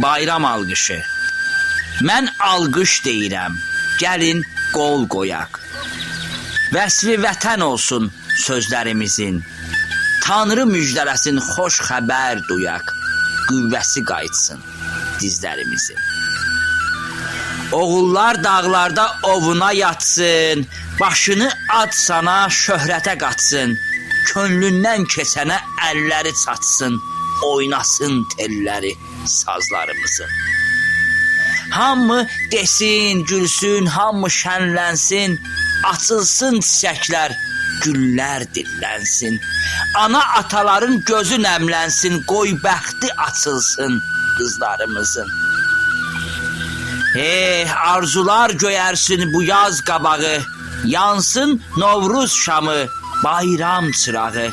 bayram alqışı. Mən alqış deyirəm, gəlin qol qoyaq. Vəsfi vətən olsun sözlərimizin. Tanrı müjdələsin, xoş xəbər duyaq. Qüvvəsi qayıtsın dizlərimizin. Oğullar dağlarda ovuna yatsın, başını ad sana şöhrətə qatsın. Könlündən keçənə əlləri çatsın, oynasın telləri sazlarımızın. Hamı desin, gülsün, hamı şənlənsin, açılsın çiçəklər, güllər dillənsin. Ana ataların gözü nəmlənsin, qoy bəxti açılsın qızlarımızın. Arzular göyərsin bu yaz qabağı, yansın Novruz şamı, bayram çırağı.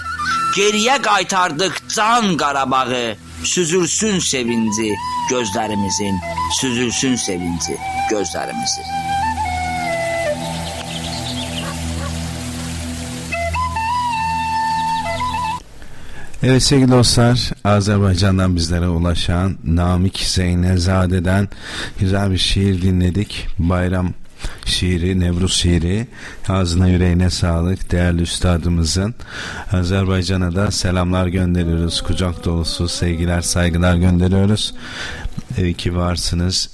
Geriyə qaytardıq can Qarabağı, süzülsün sevinci gözlərimizin, süzülsün sevinci gözlərimizin. Evet sevgili dostlar, Azerbaycan'dan bizlere ulaşan Namık Zeynezade'den güzel bir şiir dinledik. Bayram şiiri, Nevruz şiiri. Ağzına yüreğine sağlık değerli üstadımızın. Azerbaycan'a da selamlar gönderiyoruz. Kucak dolusu sevgiler, saygılar gönderiyoruz. İyi ki varsınız.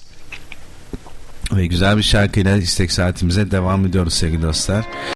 Ve güzel bir şarkıyla istek saatimize devam ediyoruz sevgili dostlar.